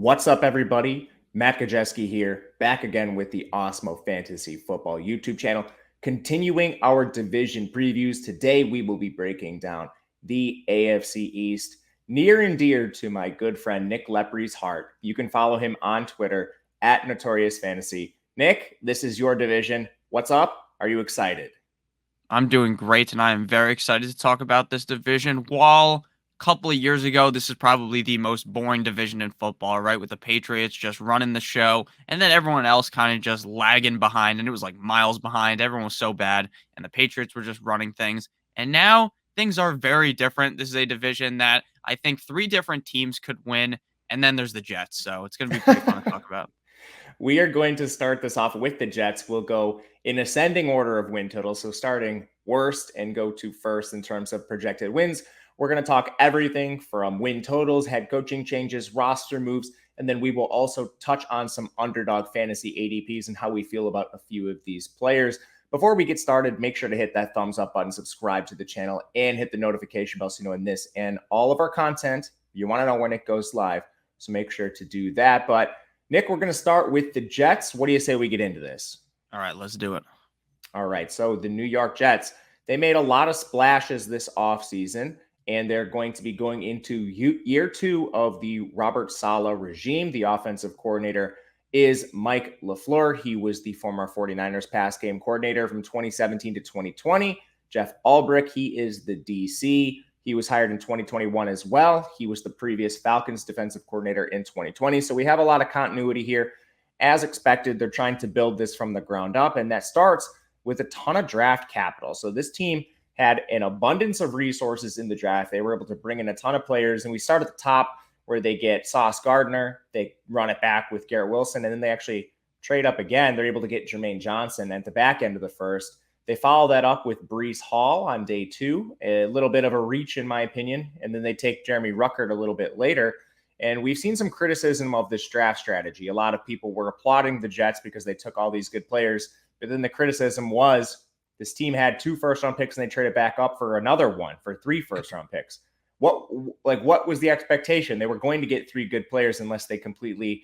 What's up, everybody? Matt Gajewski here, back again with the Awesemo Fantasy Football YouTube channel. Continuing our division previews, today we will be breaking down the AFC East, near and dear to my good friend Nick Lepri's heart. You can follow him on Twitter at Notorious Fantasy. Nick, this is your division. What's up? Are you excited? I'm doing great, and I am very excited to talk about this division. While a couple of years ago, this is probably the most boring division in football, right? With the Patriots just running the show, and then everyone else kind of just lagging behind, and it was like miles behind. Everyone was so bad, and the Patriots were just running things. And now things are very different. This is a division that I think three different teams could win, and then there's the Jets. So it's going to be pretty fun to talk about. We are going to start this off with the Jets. We'll go in ascending order of win total. So starting worst and go to first in terms of projected wins. We're going to talk everything from win totals, head coaching changes, roster moves, and then we will also touch on some underdog fantasy ADPs and how we feel about a few of these players. Before we get started, make sure to hit that thumbs up button, subscribe to the channel, and hit the notification bell so you know when this and all of our content, you want to know when it goes live. So make sure to do that. But Nick, we're going to start with the Jets. What do you say we get into this? All right, let's do it. All right. So the New York Jets, they made a lot of splashes this offseason, and they're going to be going into year two of the Robert Saleh regime. The offensive coordinator is Mike LaFleur. He was the former 49ers pass game coordinator from 2017 to 2020. Jeff Ulbrich, he is the DC. He was hired in 2021 as well. He was the previous Falcons defensive coordinator in 2020. So we have a lot of continuity here. As expected, they're trying to build this from the ground up, and that starts with a ton of draft capital. So this team had an abundance of resources in the draft. They were able to bring in a ton of players, and we start at the top where they get Sauce Gardner. They run it back with Garrett Wilson, and then they actually trade up again. They're able to get Jermaine Johnson at the back end of the first. They follow that up with Breece Hall on day two, a little bit of a reach in my opinion. And then they take Jeremy Ruckert a little bit later. And we've seen some criticism of this draft strategy. A lot of people were applauding the Jets because they took all these good players. But then the criticism was this team had 2 first-round picks and they traded back up for another one for 3 first-round picks. What was the expectation? They were going to get 3 good players unless they completely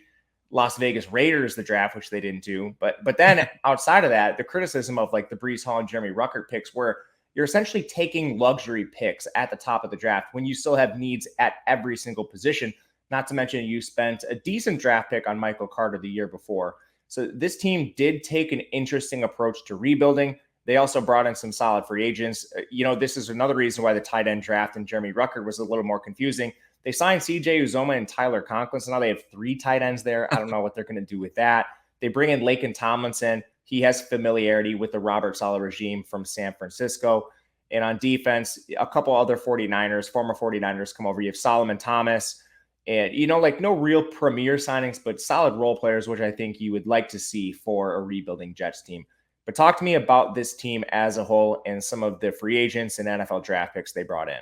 Las Vegas Raiders the draft, which they didn't do. But then outside of that, the criticism of like the Breece Hall and Jeremy Ruckert picks were you're essentially taking luxury picks at the top of the draft when you still have needs at every single position. Not to mention you spent a decent draft pick on Michael Carter the year before. So this team did take an interesting approach to rebuilding. They also brought in some solid free agents. This is another reason why the tight end draft and Jeremy Ruckert was a little more confusing. They signed CJ Uzoma and Tyler Conklin, so now they have 3 tight ends there. I don't know what they're going to do with that. They bring in Laken Tomlinson. He has familiarity with the Robert Saleh regime from San Francisco. And on defense, a couple other former 49ers come over. You have Solomon Thomas. And, no real premier signings, but solid role players, which I think you would like to see for a rebuilding Jets team. But talk to me about this team as a whole and some of the free agents and NFL draft picks they brought in.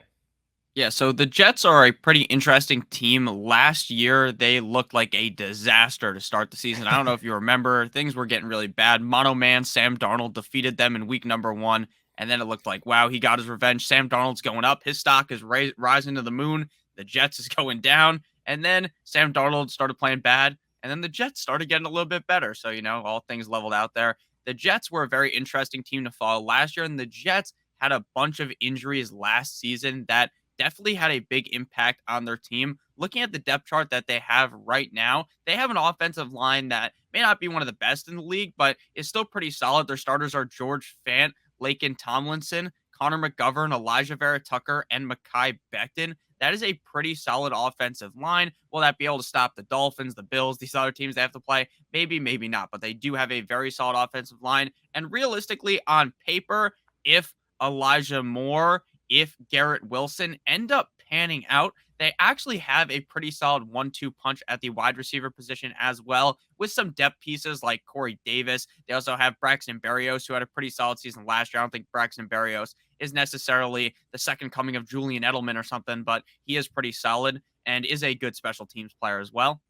Yeah, so the Jets are a pretty interesting team. Last year, they looked like a disaster to start the season. I don't know if you remember, things were getting really bad. Mono Man Sam Darnold defeated them in week number 1, and then it looked like, wow, he got his revenge. Sam Darnold's going up. His stock is rising to the moon. The Jets is going down. And then Sam Darnold started playing bad, and then the Jets started getting a little bit better. So, all things leveled out there. The Jets were a very interesting team to follow last year, and the Jets had a bunch of injuries last season that definitely had a big impact on their team. Looking at the depth chart that they have right now, they have an offensive line that may not be one of the best in the league, but is still pretty solid. Their starters are George Fant, Laken Tomlinson, Connor McGovern, Elijah Vera Tucker, and Mekhi Becton. That is a pretty solid offensive line. Will that be able to stop the Dolphins, the Bills, these other teams they have to play? Maybe, maybe not. But they do have a very solid offensive line. And realistically, on paper, if Elijah Moore, if Garrett Wilson end up panning out, they actually have a pretty solid 1-2 punch at the wide receiver position as well, with some depth pieces like Corey Davis. They also have Braxton Berrios, who had a pretty solid season last year. I don't think Braxton Berrios is necessarily the second coming of Julian Edelman or something, but he is pretty solid and is a good special teams player as well.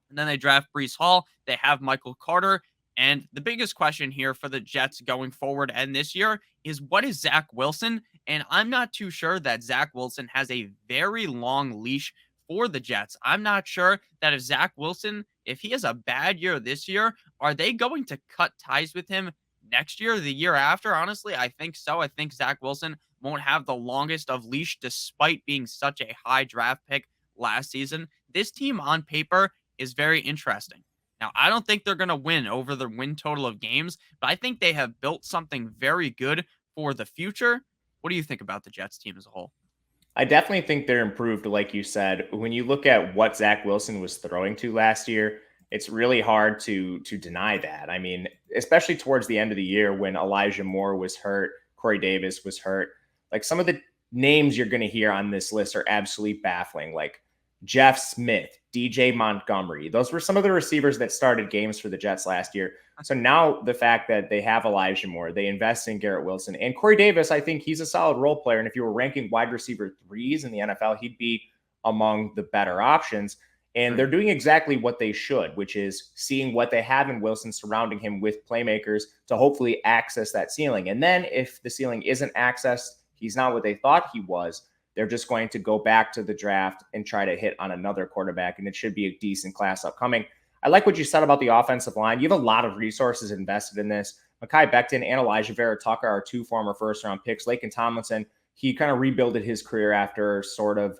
And then they draft Breece Hall. They have Michael Carter. And the biggest question here for the Jets going forward and this year is, what is Zack Wilson? And I'm not too sure that Zack Wilson has a very long leash for the Jets. I'm not sure that if Zack Wilson, if he has a bad year this year, are they going to cut ties with him next year, the year after? Honestly, I think so. I think Zack Wilson won't have the longest of leash despite being such a high draft pick last season. This team on paper is very interesting. Now, I don't think they're going to win over the win total of games, but I think they have built something very good for the future. What do you think about the Jets team as a whole? I definitely think they're improved, like you said. When you look at what Zack Wilson was throwing to last year, it's really hard to deny that. I mean, especially towards the end of the year when Elijah Moore was hurt, Corey Davis was hurt. Like some of the names you're going to hear on this list are absolutely baffling. Like Jeff Smith, DJ Montgomery. Those were some of the receivers that started games for the Jets last year. So now the fact that they have Elijah Moore, they invest in Garrett Wilson and Corey Davis, I think he's a solid role player. And if you were ranking wide receiver threes in the NFL, he'd be among the better options. And they're doing exactly what they should, which is seeing what they have in Wilson, surrounding him with playmakers to hopefully access that ceiling. And then if the ceiling isn't accessed, he's not what they thought he was, they're just going to go back to the draft and try to hit on another quarterback. And it should be a decent class upcoming. I like what you said about the offensive line. You have a lot of resources invested in this. Mekhi Becton and Elijah Vera Tucker are two former first-round picks. Laken Tomlinson, he kind of rebuilded his career after sort of,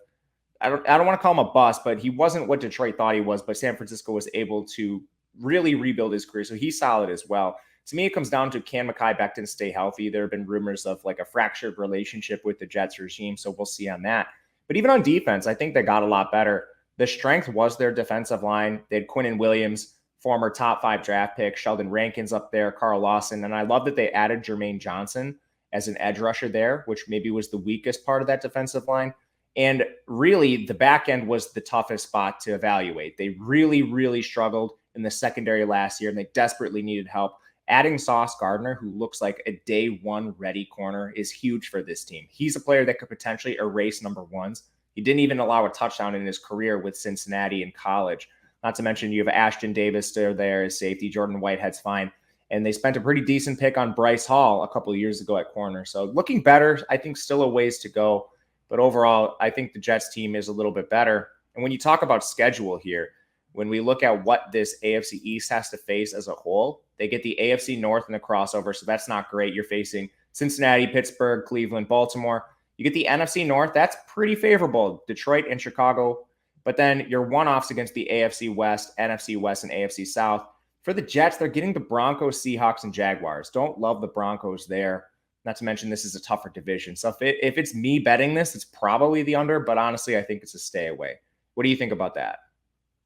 I don't want to call him a bust, but he wasn't what Detroit thought he was, but San Francisco was able to really rebuild his career. So he's solid as well. To me, it comes down to, can Mekhi Becton stay healthy? There have been rumors of like a fractured relationship with the Jets regime, so we'll see on that. But even on defense, I think they got a lot better. The strength was their defensive line. They had Quinnen Williams, former top 5 draft pick, Sheldon Rankins up there, Carl Lawson. And I love that they added Jermaine Johnson as an edge rusher there, which maybe was the weakest part of that defensive line. And really, the back end was the toughest spot to evaluate. They really, really struggled in the secondary last year, and they desperately needed help. Adding Sauce Gardner, who looks like a day one ready corner, is huge for this team. He's a player that could potentially erase number ones. He didn't even allow a touchdown in his career with Cincinnati in college. Not to mention you have Ashton Davis still there as safety. Jordan Whitehead's fine. And they spent a pretty decent pick on Bryce Hall a couple of years ago at corner. So looking better, I think still a ways to go. But overall, I think the Jets team is a little bit better. And when you talk about schedule here, when we look at what this AFC East has to face as a whole, they get the AFC North in the crossover, so that's not great. You're facing Cincinnati, Pittsburgh, Cleveland, Baltimore. You get the NFC North. That's pretty favorable, Detroit and Chicago. But then your one-offs against the AFC West, NFC West, and AFC South. For the Jets, they're getting the Broncos, Seahawks, and Jaguars. Don't love the Broncos there. Not to mention this is a tougher division. So if it's me betting this, it's probably the under, but honestly, I think it's a stay away. What do you think about that?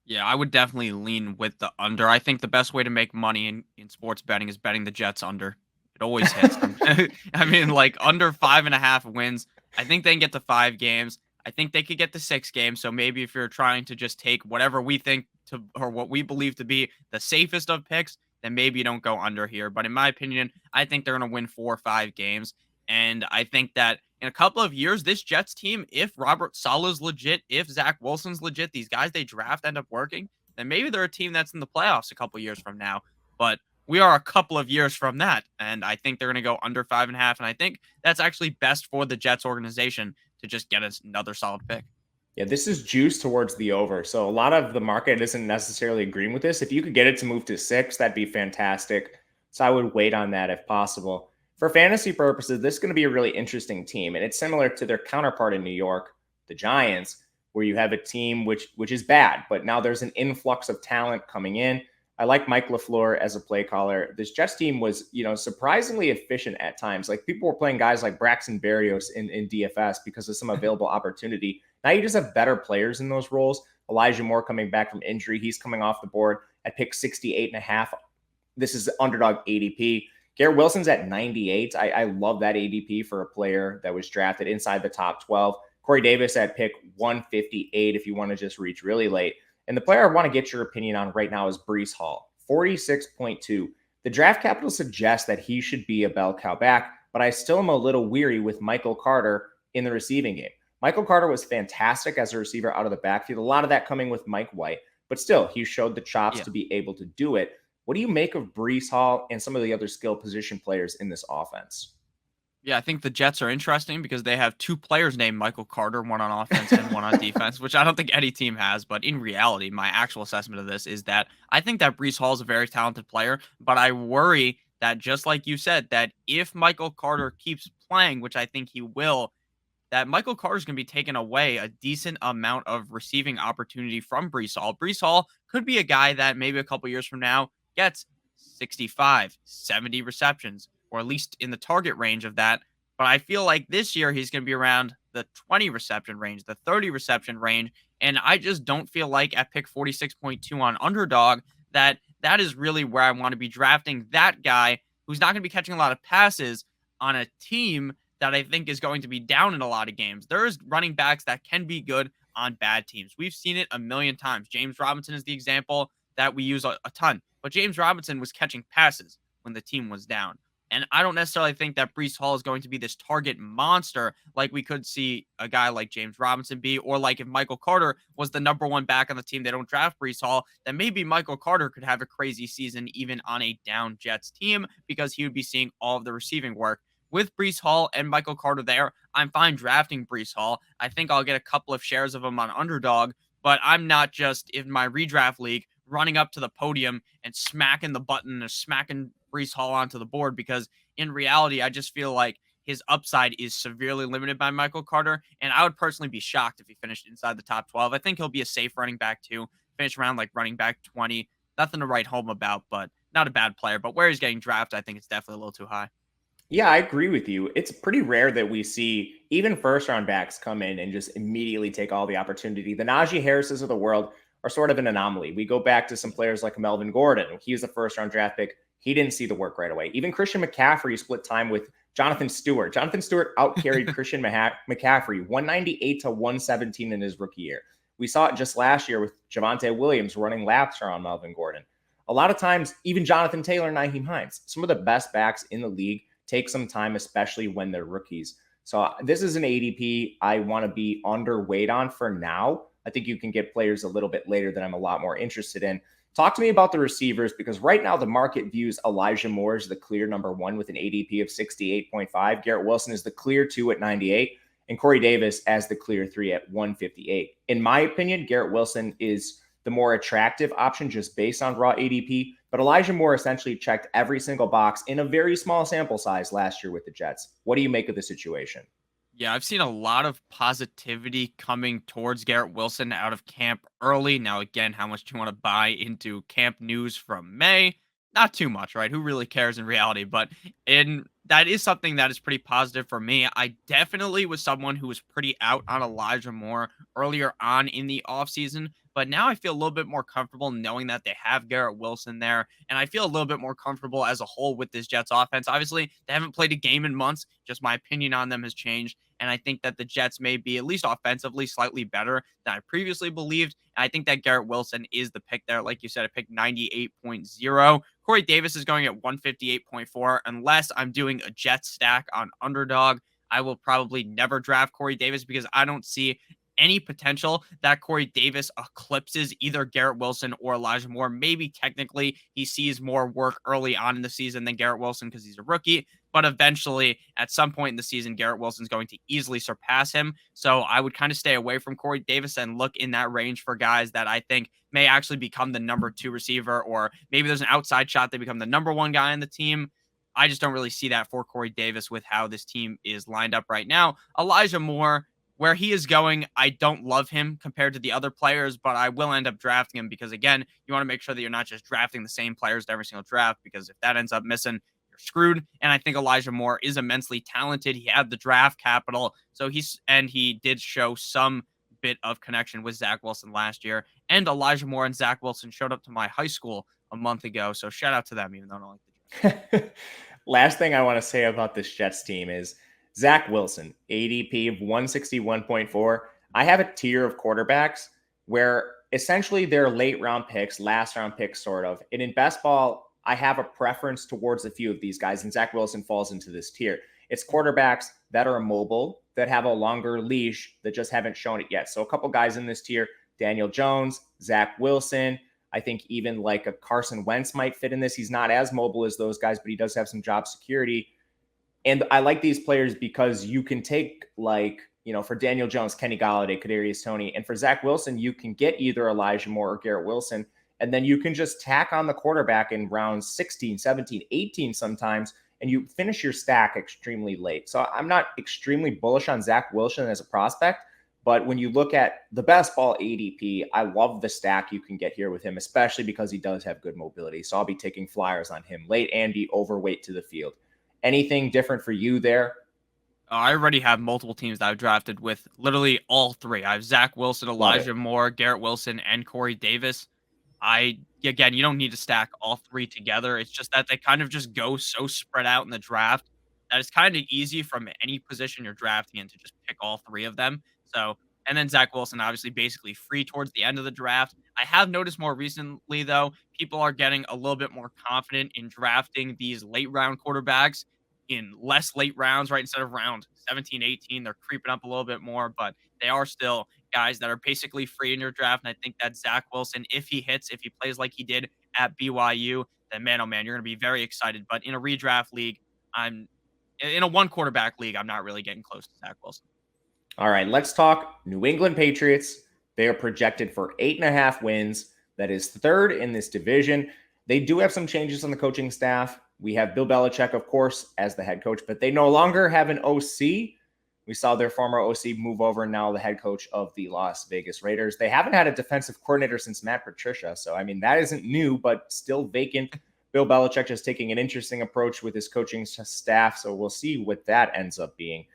Yeah, I would definitely lean with the under. I think the best way to make money in sports betting is betting the Jets under. It always hits them. I mean, like under 5.5 wins. I think they can get to 5 games. I think they could get to 6 games. So maybe if you're trying to just take whatever we think to, or what we believe to be the safest of picks, then maybe you don't go under here. But in my opinion, I think they're going to win 4 or 5 games. And I think that in a couple of years, this Jets team, if Robert Saleh's legit, if Zack Wilson's legit, these guys they draft end up working, then maybe they're a team that's in the playoffs a couple of years from now. But we are a couple of years from that. And I think they're going to go under 5.5. And I think that's actually best for the Jets organization to just get us another solid pick. Yeah, this is juice towards the over. So a lot of the market isn't necessarily agreeing with this. If you could get it to move to 6, that'd be fantastic. So I would wait on that if possible. For fantasy purposes, this is going to be a really interesting team. And it's similar to their counterpart in New York, the Giants, where you have a team which is bad, but now there's an influx of talent coming in. I like Mike LaFleur as a play caller. This Jets team was, surprisingly efficient at times. Like people were playing guys like Braxton Berrios in DFS because of some available opportunity. Now you just have better players in those roles. Elijah Moore coming back from injury. He's coming off the board at pick 68.5. This is underdog ADP. Garrett Wilson's at 98. I love that ADP for a player that was drafted inside the top 12. Corey Davis at pick 158 if you want to just reach really late. And the player I want to get your opinion on right now is Breece Hall, 46.2. The draft capital suggests that he should be a bell cow back, but I still am a little weary with Michael Carter in the receiving game. Michael Carter was fantastic as a receiver out of the backfield. A lot of that coming with Mike White, but still, he showed the chops to be able to do it. What do you make of Breece Hall and some of the other skill position players in this offense? Yeah, I think the Jets are interesting because they have two players named Michael Carter, one on offense and one on defense, which I don't think any team has. But in reality, my actual assessment of this is that I think that Brees Hall is a very talented player, but I worry that just like you said, that if Michael Carter keeps playing, which I think he will, that Michael Carter is going to be taking away a decent amount of receiving opportunity from Brees Hall. Brees Hall could be a guy that maybe a couple years from now gets 65, 70 receptions, or at least in the target range of that. But I feel like this year he's going to be around the 20 reception range, the 30 reception range. And I just don't feel like at pick 46.2 on Underdog that is really where I want to be drafting that guy who's not going to be catching a lot of passes on a team that I think is going to be down in a lot of games. There's running backs that can be good on bad teams. We've seen it a million times. James Robinson is the example that we use a ton. But James Robinson was catching passes when the team was down. And I don't necessarily think that Brees Hall is going to be this target monster like we could see a guy like James Robinson be, or like if Michael Carter was the number one back on the team, they don't draft Brees Hall, then maybe Michael Carter could have a crazy season even on a down Jets team because he would be seeing all of the receiving work. With Brees Hall and Michael Carter there, I'm fine drafting Brees Hall. I think I'll get a couple of shares of him on Underdog, but I'm not just in my redraft league running up to the podium and smacking the button and smacking Brees Hall onto the board because in reality, I just feel like his upside is severely limited by Michael Carter. And I would personally be shocked if he finished inside the top 12. I think he'll be a safe running back too, finish around like running back 20. Nothing to write home about, but not a bad player. But where he's getting drafted, I think it's definitely a little too high. Yeah, I agree with you. It's pretty rare that we see even first round backs come in and just immediately take all the opportunity. The Najee Harrises of the world are sort of an anomaly. We go back to some players like Melvin Gordon. He was a first round draft pick. He didn't see the work right away. Even Christian McCaffrey split time with Jonathan Stewart. Jonathan Stewart outcarried Christian McCaffrey 198 to 117 in his rookie year. We saw it just last year with Javonte Williams running laps around Melvin Gordon. A lot of times, even Jonathan Taylor, Nyheim Hines, some of the best backs in the league take some time, especially when they're rookies. So this is an ADP I want to be underweight on for now. I think you can get players a little bit later that I'm a lot more interested in. Talk to me about the receivers because right now the market views Elijah Moore as the clear number one with an ADP of 68.5. Garrett Wilson is the clear two at 98 and Corey Davis as the clear three at 158. In my opinion, Garrett Wilson is the more attractive option just based on raw ADP. But Elijah Moore essentially checked every single box in a very small sample size last year with the Jets. What do you make of the situation? Yeah, I've seen a lot of positivity coming towards Garrett Wilson out of camp early. Now, again, how much do you want to buy into camp news from May? Not too much, right? Who really cares in reality? But in that is something that is pretty positive for me. I definitely was someone who was pretty out on Elijah Moore earlier on in the offseason. But now I feel a little bit more comfortable knowing that they have Garrett Wilson there. And I feel a little bit more comfortable as a whole with this Jets offense. Obviously, they haven't played a game in months. Just my opinion on them has changed. And I think that the Jets may be, at least offensively, slightly better than I previously believed. And I think that Garrett Wilson is the pick there. Like you said, I picked 98.0. Corey Davis is going at 158.4. Unless I'm doing a Jets stack on Underdog, I will probably never draft Corey Davis because I don't see any potential that Corey Davis eclipses either Garrett Wilson or Elijah Moore. Maybe technically he sees more work early on in the season than Garrett Wilson because he's a rookie, but eventually at some point in the season, Garrett Wilson's going to easily surpass him. So I would kind of stay away from Corey Davis and look in that range for guys that I think may actually become the number two receiver, or maybe there's an outside shot they become the number one guy on the team. I just don't really see that for Corey Davis with how this team is lined up right now. Elijah Moore, where he is going, I don't love him compared to the other players, but I will end up drafting him because, again, you want to make sure that you're not just drafting the same players to every single draft because if that ends up missing, you're screwed. And I think Elijah Moore is immensely talented. He had the draft capital, so he did show some bit of connection with Zack Wilson last year. And Elijah Moore and Zack Wilson showed up to my high school a month ago, so shout out to them, even though I don't like the Jets. Last thing I want to say about this Jets team is Zack Wilson, ADP of 161.4. I have a tier of quarterbacks where essentially they're late round picks, last round picks, sort of. And in best ball, I have a preference towards a few of these guys, and Zack Wilson falls into this tier. It's quarterbacks that are mobile, that have a longer leash, that just haven't shown it yet. So a couple guys in this tier, Daniel Jones, Zack Wilson. I think even like a Carson Wentz might fit in this. He's not as mobile as those guys, but he does have some job security. And I like these players because you can take, like, for Daniel Jones, Kenny Golladay, Kadarius Toney, and for Zack Wilson, you can get either Elijah Moore or Garrett Wilson, and then you can just tack on the quarterback in rounds 16, 17, 18 sometimes, and you finish your stack extremely late. So I'm not extremely bullish on Zack Wilson as a prospect, but when you look at the best ball ADP, I love the stack you can get here with him, especially because he does have good mobility. So I'll be taking flyers on him late and be overweight to the field. Anything different for you there? I already have multiple teams that I've drafted with literally all three. I have Zach Wilson, Love it. Elijah Moore, Garrett Wilson, and Corey Davis. Again, you don't need to stack all three together. It's just that they kind of just go so spread out in the draft that it's kind of easy from any position you're drafting in to just pick all three of them. So, and then Zach Wilson, obviously, basically free towards the end of the draft. I have noticed more recently, though, people are getting a little bit more confident in drafting these late round quarterbacks in less late rounds, right? Instead of round 17, 18, they're creeping up a little bit more, but they are still guys that are basically free in your draft. And I think that Zach Wilson, if he hits, if he plays like he did at BYU, then man, oh man, you're going to be very excited. But in a redraft league, I'm in a one quarterback league, I'm not really getting close to Zach Wilson. All right, let's talk New England Patriots. They are projected for 8.5 wins. That is third in this division. They do have some changes on the coaching staff. We have Bill Belichick, of course, as the head coach, but they no longer have an OC. We saw their former OC move over, and now the head coach of the Las Vegas Raiders. They haven't had a defensive coordinator since Matt Patricia. So, I mean, that isn't new, but still vacant. Bill Belichick just taking an interesting approach with his coaching staff. So we'll see what that ends up being.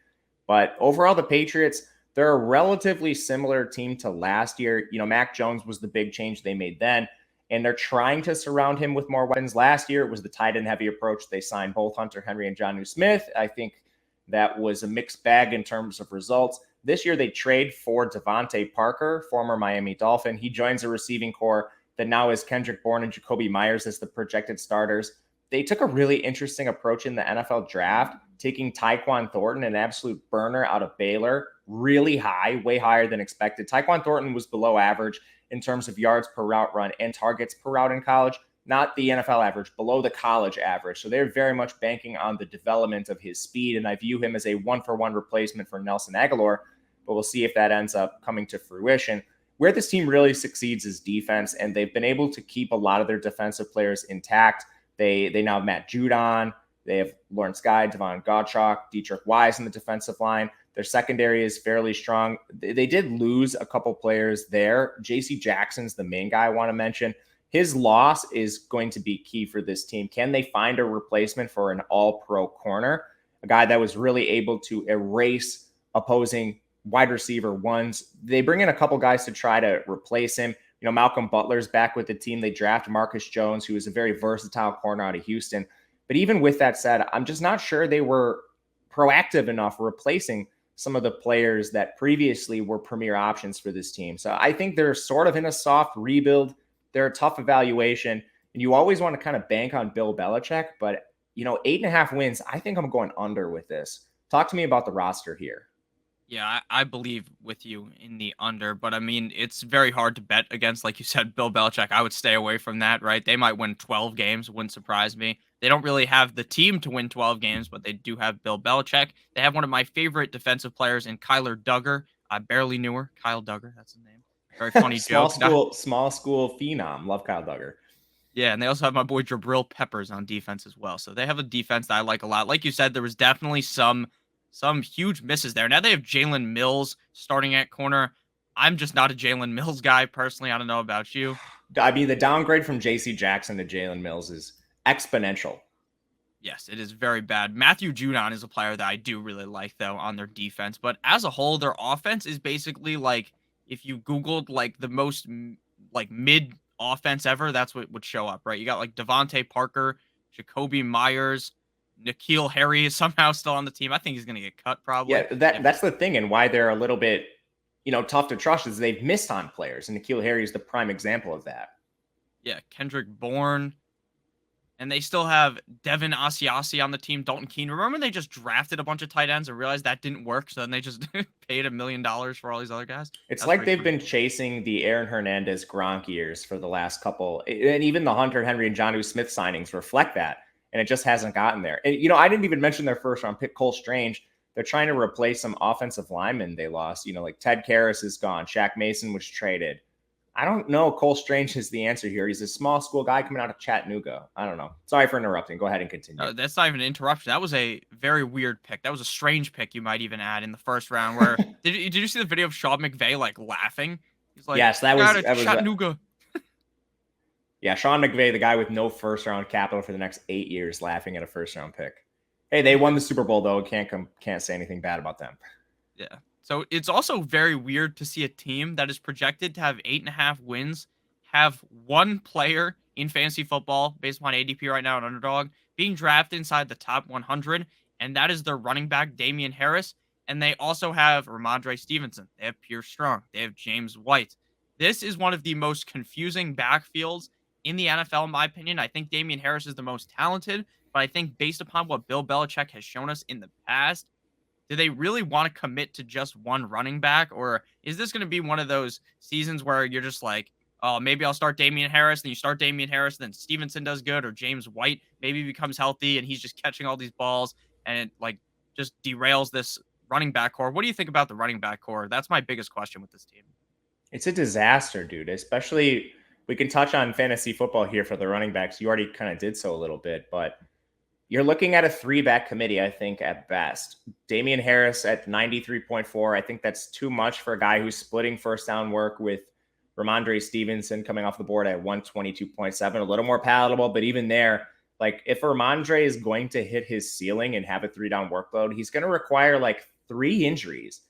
But overall, the Patriots, they're a relatively similar team to last year. Mac Jones was the big change they made then, and they're trying to surround him with more weapons. Last year, it was the tight end heavy approach. They signed both Hunter Henry and Jonnu Smith. I think that was a mixed bag in terms of results. This year, they trade for Devontae Parker, former Miami Dolphin. He joins a receiving core that now is Kendrick Bourne and Jacoby Myers as the projected starters. They took a really interesting approach in the NFL draft, taking Tyquan Thornton, an absolute burner out of Baylor, really high, way higher than expected. Tyquan Thornton was below average in terms of yards per route run and targets per route in college, not the NFL average, below the college average. So they're very much banking on the development of his speed, and I view him as a one-for-one replacement for Nelson Aguilar, but we'll see if that ends up coming to fruition. Where this team really succeeds is defense, and they've been able to keep a lot of their defensive players intact. They now have Matt Judon. They have Lawrence Guy, Devon Gottschalk, Dietrich Wise in the defensive line. Their secondary is fairly strong. They did lose a couple players there. J.C. Jackson's the main guy I want to mention. His loss is going to be key for this team. Can they find a replacement for an all-pro corner, a guy that was really able to erase opposing wide receiver ones? They bring in a couple guys to try to replace him. Malcolm Butler's back with the team. They draft Marcus Jones, who is a very versatile corner out of Houston. But even with that said, I'm just not sure they were proactive enough replacing some of the players that previously were premier options for this team. So I think they're sort of in a soft rebuild. They're a tough evaluation, and you always want to kind of bank on Bill Belichick. But, 8.5 wins, I think I'm going under with this. Talk to me about the roster here. Yeah, I believe with you in the under, but I mean, it's very hard to bet against, like you said, Bill Belichick. I would stay away from that, right? They might win 12 games, wouldn't surprise me. They don't really have the team to win 12 games, but they do have Bill Belichick. They have one of my favorite defensive players in Kyler Duggar. I barely knew her. Kyle Duggar, that's his name. Very funny joke. Small school phenom. Love Kyle Duggar. Yeah, and they also have my boy Jabril Peppers on defense as well. So they have a defense that I like a lot. Like you said, there was definitely some huge misses there. Now they have Jalen Mills starting at corner. I'm just not a Jalen Mills guy personally. I don't know about you. I mean, the downgrade from J.C. Jackson to Jalen Mills is exponential. Yes, it is very bad. Matthew Judon is a player that I do really like, though, on their defense. But as a whole, their offense is basically like, if you Googled like the most like mid offense ever, that's what would show up, right? You got like Devontae Parker, Jacoby Myers, N'Keal Harry is somehow still on the team. I think he's going to get cut probably. Yeah, that's the thing, and why they're a little bit, tough to trust is they've missed on players, and N'Keal Harry is the prime example of that. Yeah, Kendrick Bourne. And they still have Devin Asiasi on the team, Dalton Keene. Remember they just drafted a bunch of tight ends and realized that didn't work, so then they just paid $1 million for all these other guys? It's like they've been chasing the Aaron Hernandez Gronk years for the last couple, and even the Hunter Henry and Jonnu Smith signings reflect that. and it just hasn't gotten there. And, you know, I didn't even mention their first round pick, Cole Strange. They're trying to replace some offensive linemen they lost. You know, like Ted Karras is gone. Shaq Mason was traded. I don't know. Cole Strange is the answer here. He's a small school guy coming out of Chattanooga. I don't know. Sorry for interrupting. Go ahead and continue. That's not even an interruption. That was a very weird pick. That was a strange pick, you might even add, in the first round. Where did you see the video of Sean McVay like laughing? He's like, yes, that was Chattanooga. Yeah, Sean McVay, the guy with no first round capital for the next 8 years, laughing at a first round pick. Hey, they won the Super Bowl though. Can't say anything bad about them. Yeah. So it's also very weird to see a team that is projected to have 8.5 wins have one player in fantasy football based upon ADP right now at Underdog being drafted inside the top 100, and that is their running back Damian Harris. And they also have Ramondre Stevenson. They have Pierce Strong. They have James White. This is one of the most confusing backfields in the NFL, in my opinion. I think Damian Harris is the most talented, but I think based upon what Bill Belichick has shown us in the past, do they really want to commit to just one running back? Or is this going to be one of those seasons where you're just like, oh, maybe I'll start Damian Harris, then you start Damian Harris, then Stevenson does good, or James White maybe becomes healthy and he's just catching all these balls and it like just derails this running back core. What do you think about the running back core? That's my biggest question with this team. It's a disaster, dude. Especially, we can touch on fantasy football here for the running backs. You already kind of did so a little bit, but you're looking at a 3-back committee, I think, at best. Damian Harris at 93.4. I think that's too much for a guy who's splitting first down work with Ramondre Stevenson coming off the board at 122.7. A little more palatable, but even there, like if Ramondre is going to hit his ceiling and have a 3-down workload, he's going to require like 3 injuries.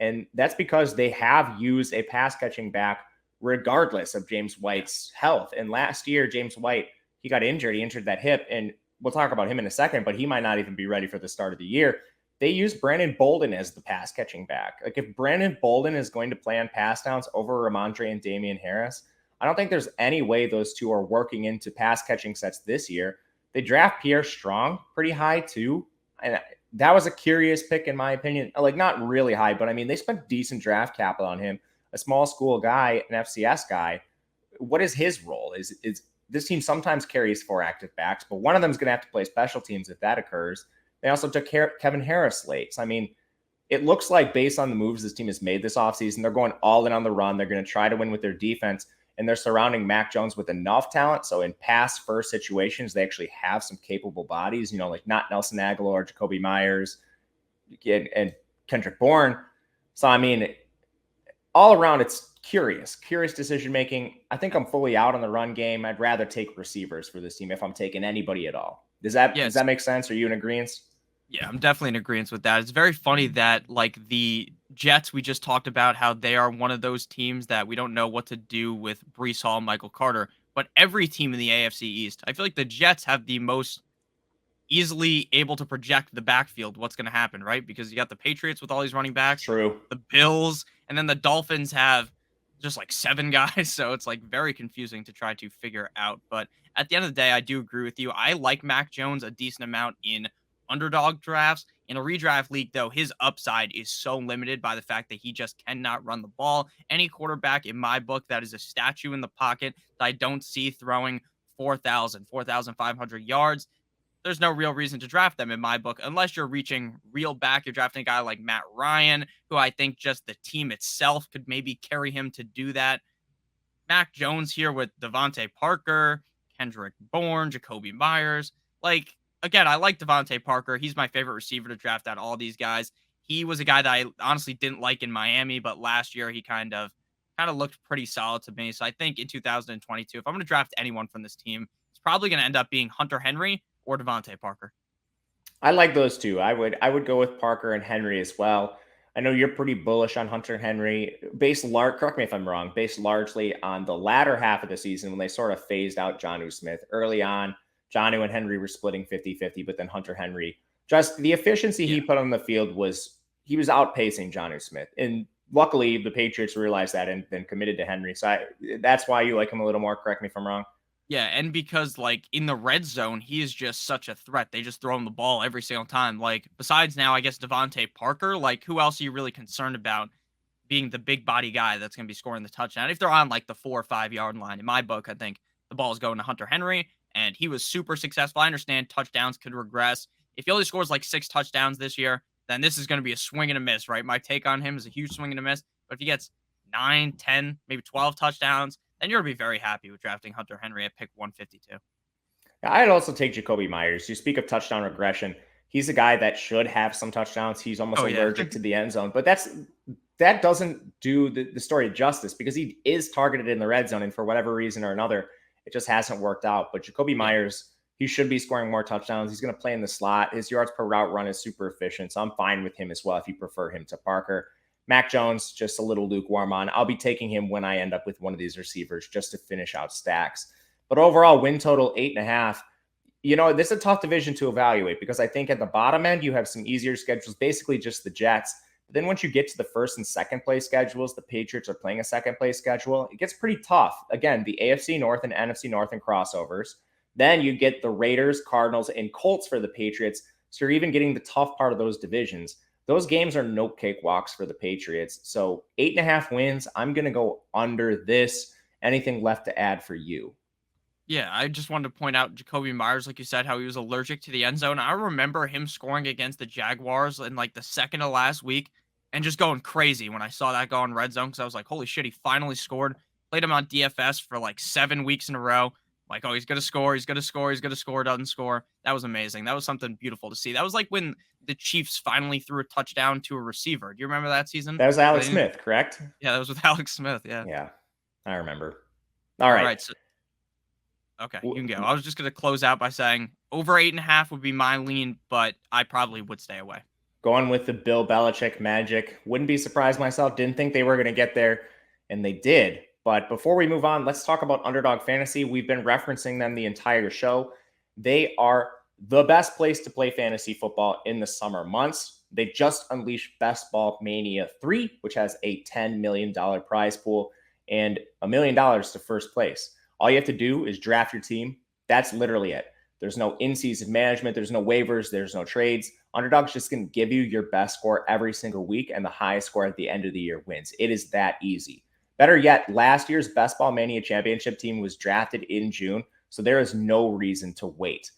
And that's because they have used a pass catching back regardless of James White's health. And last year, James White, he got injured. He injured that hip, and we'll talk about him in a second, but he might not even be ready for the start of the year. They used Brandon Bolden as the pass catching back. Like if Brandon Bolden is going to play on pass downs over Ramondre and Damian Harris, I don't think there's any way those two are working into pass catching sets this year. They draft Pierre Strong pretty high too. And that was a curious pick in my opinion. Like not really high, but I mean, they spent decent draft capital on him, a small school guy, an FCS guy. What is his role? Is this team sometimes carries 4 active backs, but one of them is going to have to play special teams if that occurs. They also took Kevin Harris late. So, I mean, it looks like based on the moves this team has made this offseason, they're going all in on the run. They're going to try to win with their defense, and they're surrounding Mac Jones with enough talent. So in pass-first situations, they actually have some capable bodies, you know, like not Nelson Aguilar, Jacoby Myers, and Kendrick Bourne. So, I mean, all around, it's curious decision-making. I think I'm fully out on the run game. I'd rather take receivers for this team if I'm taking anybody at all. Does that make sense? Are you in agreement? Yeah, I'm definitely in agreement with that. It's very funny that like the Jets, we just talked about how they are one of those teams that we don't know what to do with Breece Hall and Michael Carter, but every team in the AFC East, I feel like the Jets have the most easily able to project the backfield, what's going to happen, right? Because you got the Patriots with all these running backs, True, the Bills, and then the Dolphins have just like 7 guys. So it's like very confusing to try to figure out. But at the end of the day, I do agree with you. I like Mac Jones a decent amount in underdog drafts. In a redraft league, though, his upside is so limited by the fact that he just cannot run the ball. Any quarterback in my book that is a statue in the pocket that I don't see throwing 4,500 yards, there's no real reason to draft them in my book, unless you're reaching real back. You're drafting a guy like Matt Ryan, who I think just the team itself could maybe carry him to do that. Mac Jones here with Devontae Parker, Kendrick Bourne, Jacoby Myers. Like, again, I like Devontae Parker. He's my favorite receiver to draft out all these guys. He was a guy that I honestly didn't like in Miami, but last year he kind of looked pretty solid to me. So I think in 2022, if I'm going to draft anyone from this team, it's probably going to end up being Hunter Henry or Devontae Parker. I like those two. I would go with Parker and Henry as well. I know you're pretty bullish on Hunter Henry, correct me if I'm wrong, based largely on the latter half of the season when they sort of phased out Jonnu Smith. Early on, Jonnu and Henry were splitting 50-50, but then Hunter Henry, just the efficiency he put on the field he was outpacing Jonnu Smith. And luckily, the Patriots realized that and then committed to Henry. So that's why you like him a little more. Correct me if I'm wrong. Yeah, and because, like, in the red zone, he is just such a threat. They just throw him the ball every single time. Like, besides now, I guess, Devontae Parker, like, who else are you really concerned about being the big body guy that's going to be scoring the touchdown? If they're on, like, the 4 or 5 yard line, in my book, I think the ball is going to Hunter Henry, and he was super successful. I understand touchdowns could regress. If he only scores like 6 touchdowns this year, then this is going to be a swing and a miss, right? My take on him is a huge swing and a miss. But if he gets 9, 10, maybe 12 touchdowns, then you're going to be very happy with drafting Hunter Henry at pick 152. I'd also take Jacoby Myers. You speak of touchdown regression. He's a guy that should have some touchdowns. He's almost allergic to the end zone, but that doesn't do the story justice because he is targeted in the red zone, and for whatever reason or another, it just hasn't worked out. But Jacoby Myers, he should be scoring more touchdowns. He's going to play in the slot. His yards per route run is super efficient, so I'm fine with him as well if you prefer him to Parker. Mac Jones, just a little lukewarm on. I'll be taking him when I end up with one of these receivers just to finish out stacks. But overall, win total 8.5. This is a tough division to evaluate because I think at the bottom end, you have some easier schedules, basically just the Jets. But then once you get to the first and second place schedules, the Patriots are playing a second place schedule. It gets pretty tough. Again, the AFC North and NFC North and crossovers. Then you get the Raiders, Cardinals, and Colts for the Patriots. So you're even getting the tough part of those divisions. Those games are no cakewalks for the Patriots. So 8.5 wins. I'm going to go under this. Anything left to add for you? Yeah, I just wanted to point out Jacoby Myers, like you said, how he was allergic to the end zone. I remember him scoring against the Jaguars in like the second to last week and just going crazy when I saw that go on red zone because I was like, holy shit, he finally scored. Played him on DFS for like 7 weeks in a row. Like, oh, he's going to score, he's going to score, he's going to score, doesn't score. That was amazing. That was something beautiful to see. That was like when the Chiefs finally threw a touchdown to a receiver. Do you remember that season? That was Alex Smith, correct? Yeah, that was with Alex Smith. Yeah. Yeah, I remember. All right. So okay, you can go. I was just going to close out by saying over 8.5 would be my lean, but I probably would stay away. Going with the Bill Belichick magic. Wouldn't be surprised myself. Didn't think they were going to get there, and they did. But before we move on, let's talk about Underdog Fantasy. We've been referencing them the entire show. They are the best place to play fantasy football in the summer months. They just unleashed Best Ball Mania 3, which has a $10 million prize pool and $1 million to first place. All you have to do is draft your team. That's literally it. There's no in-season management. There's no waivers. There's no trades. Underdog's just going to give you your best score every single week, and the highest score at the end of the year wins. It is that easy. Better yet, last year's Best Ball Mania championship team was drafted in June, so there is no reason to wait.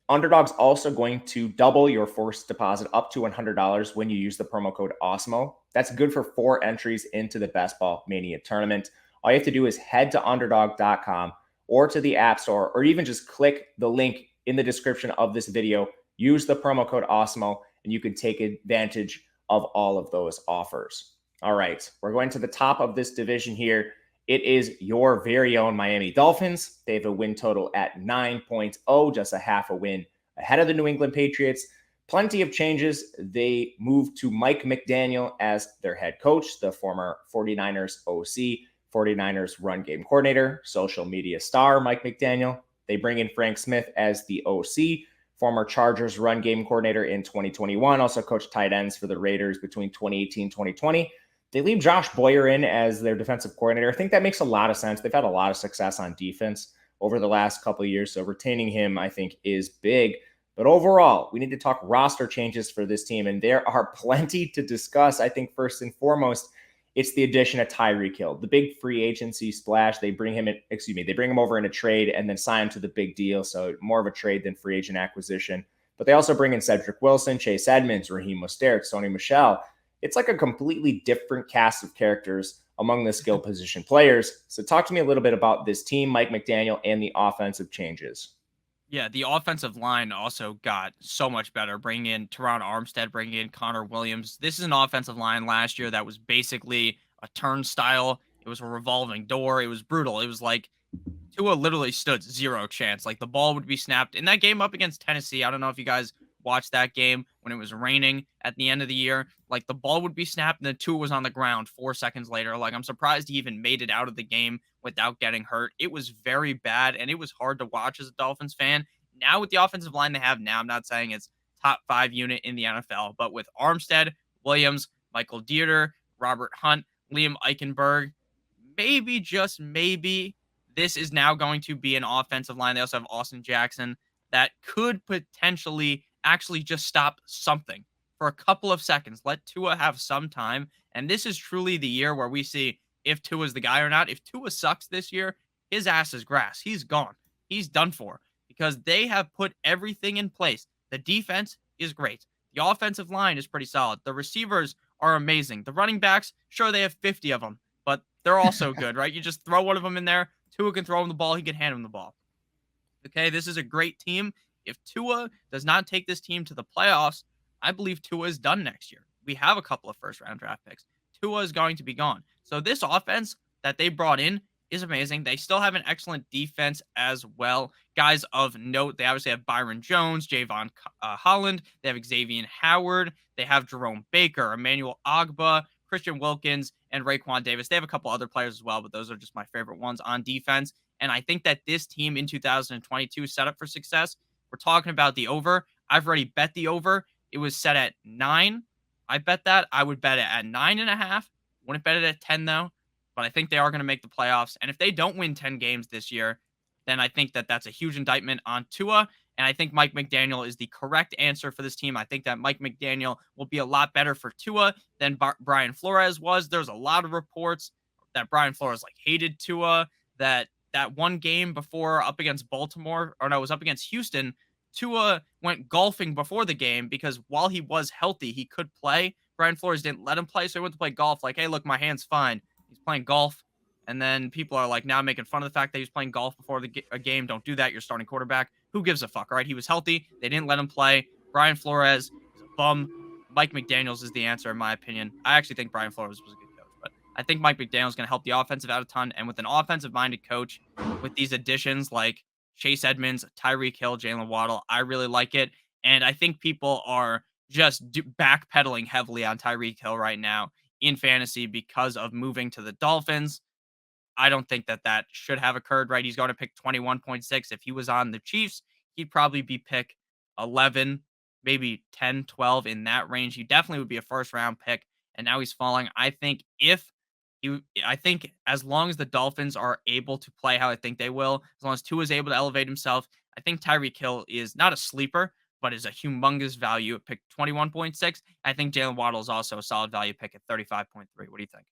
Underdog's also going to double your first deposit up to $100 when you use the promo code Awesemo. That's good for 4 entries into the Best Ball Mania tournament. All you have to do is head to underdog.com or to the App Store, or even just click the link in the description of this video. Use the promo code Awesemo, and you can take advantage of all of those offers. All right, we're going to the top of this division here. It is your very own Miami Dolphins. They have a win total at 9.0, just a half a win ahead of the New England Patriots. Plenty of changes. They moved to Mike McDaniel as their head coach, the former 49ers OC, 49ers run game coordinator, social media star Mike McDaniel. They bring in Frank Smith as the OC, former Chargers run game coordinator in 2021, also coached tight ends for the Raiders between 2018 and 2020. They leave Josh Boyer in as their defensive coordinator. I think that makes a lot of sense. They've had a lot of success on defense over the last couple of years, so retaining him, I think, is big. But overall, we need to talk roster changes for this team, and there are plenty to discuss. I think first and foremost, it's the addition of Tyreek Hill, the big free agency splash. They bring him over in a trade and then sign him to the big deal. So more of a trade than free agent acquisition. But they also bring in Cedric Wilson, Chase Edmonds, Raheem Mostert, Sony Michel. It's like a completely different cast of characters among the skill position players. So talk to me a little bit about this team, Mike McDaniel, and the offensive changes. Yeah, the offensive line also got so much better. Bringing in Teron Armstead, bringing in Connor Williams. This is an offensive line last year that was basically a turnstile. It was a revolving door. It was brutal. It was like Tua literally stood zero chance. Like the ball would be snapped in that game up against Tennessee. I don't know if you guys watched that game when it was raining at the end of the year. Like the ball would be snapped and then Tua was on the ground 4 seconds later. Like I'm surprised he even made it out of the game without getting hurt. It was very bad and it was hard to watch as a Dolphins fan. Now with the offensive line they have now, I'm not saying it's top 5 unit in the NFL, but with Armstead, Williams, Michael Dieter, Robert Hunt, Liam Eichenberg, maybe, just maybe, this is now going to be an offensive line. They also have Austin Jackson that could potentially actually just stop something for a couple of seconds. Let Tua have some time. And this is truly the year where we see if Tua's the guy or not. If Tua sucks this year, his ass is grass. He's gone. He's done for because they have put everything in place. The defense is great. The offensive line is pretty solid. The receivers are amazing. The running backs, sure, they have 50 of them, but they're also good, right? You just throw one of them in there. Tua can throw him the ball. He can hand him the ball. Okay, this is a great team. If Tua does not take this team to the playoffs, I believe Tua is done next year. We have a couple of first-round draft picks. Tua is going to be gone. So this offense that they brought in is amazing. They still have an excellent defense as well. Guys of note, they obviously have Byron Jones, Javon Holland. They have Xavier Howard. They have Jerome Baker, Emmanuel Ogba, Christian Wilkins, and Raekwon Davis. They have a couple other players as well, but those are just my favorite ones on defense. And I think that this team in 2022 is set up for success. We're talking about the over. I've already bet the over. It was set at 9. I bet that. I would bet it at 9.5. Wouldn't bet it at 10 though. But I think they are going to make the playoffs. And if they don't win 10 games this year, then I think that that's a huge indictment on Tua. And I think Mike McDaniel is the correct answer for this team. I think that Mike McDaniel will be a lot better for Tua than Brian Flores was. There's a lot of reports that Brian Flores hated Tua, that one game before up against Baltimore, or no, it was up against Houston, Tua went golfing before the game because while he was healthy, he could play. Brian Flores didn't let him play, so he went to play golf like, hey, look, my hand's fine. He's playing golf. And then people are now making fun of the fact that he was playing golf before a game. Don't do that. You're starting quarterback. Who gives a fuck, right? He was healthy. They didn't let him play. Brian Flores is a bum. Mike McDaniels is the answer, in my opinion. I actually think Brian Flores was a good coach, but I think Mike McDaniels is going to help the offensive out a ton. And with an offensive-minded coach, with these additions like Chase Edmonds, Tyreek Hill, Jalen Waddle, I really like it. And I think people are just backpedaling heavily on Tyreek Hill right now in fantasy because of moving to the Dolphins. I don't think that should have occurred, right? He's going to pick 21.6. If he was on the Chiefs, he'd probably be pick 11, maybe 10, 12 in that range. He definitely would be a first round pick. And now he's falling. I think as long as the Dolphins are able to play how I think they will, as long as Tua is able to elevate himself, I think Tyreek Hill is not a sleeper, but is a humongous value at pick 21.6. I think Jalen Waddle is also a solid value pick at 35.3. What do you think?